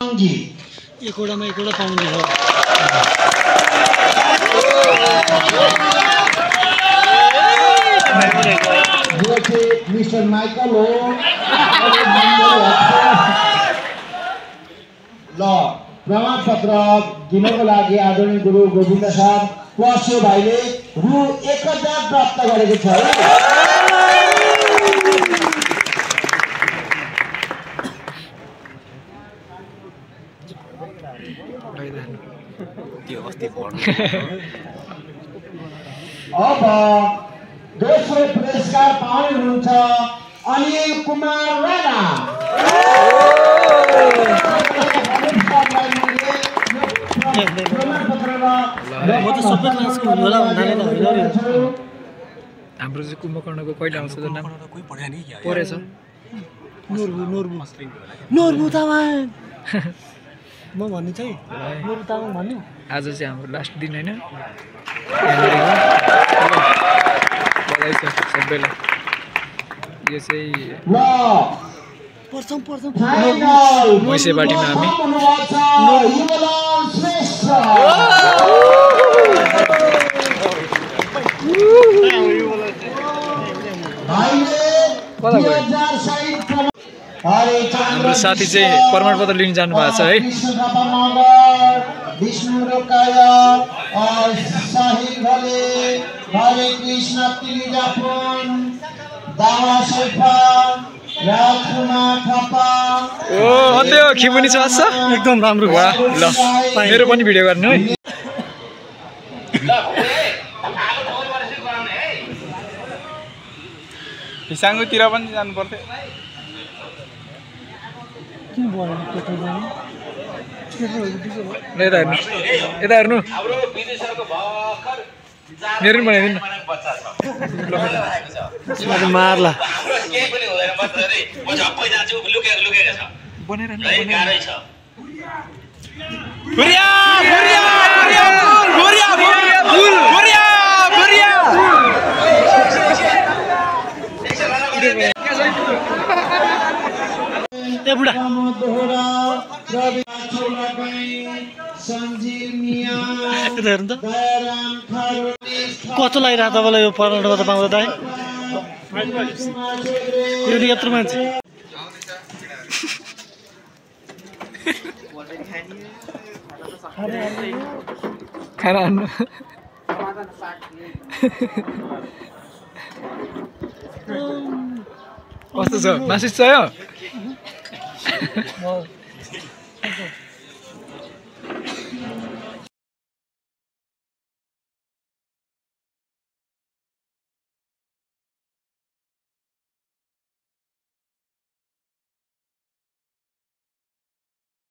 एकवटामा एकवटा पाउने हो मिस्टर माइकल हो ल प्रमाणपत्र दिनको लागि आदरणीय गुरु गोविन्द सर प्लस्यो भाइले रु 1000 प्राप्त गरेको छ अब दोस्रो पुरस्कार पाउने हुनुहुन्छ अनिल कुमार राणा हाम्रो चाहिँ कुम्भकर्णको कहिले आउँछ त नाम परेछ नोर्बु तामाङ म भन्ने चाहिँ नोर्बु तामाङ भन्नु आज चाहिँ हाम्रो लास्ट दिन हैन सबैलाई यो चाहिँ मैसेबाटीमा हामी हाम्रो साथी चाहिँ प्रमाणपत्र लिन जानु भएको छ है विष्णु रोकाय साहिल भले हरे कृष्ण तिलिजापुन दावा शेर्पा राजकुमार थापा ओ त्यो खिमुनी छ एकदम राम्रो वाह ल मेरो पनि भिडियो गर्नु है हिसाङतिर पनि जानु पर्थ्यो किन बोल्नु केटो जानु यता हेर्नु मेरो पनि बनाइदिनु न मार्ला ए बुढा कस्तो लागिरहेको तपाईँलाई यो प्रमाणपत्र पाउँदा दाइ यो यत्रो मान्छे खाना हान्नु कस्तो छ मासु चाहियो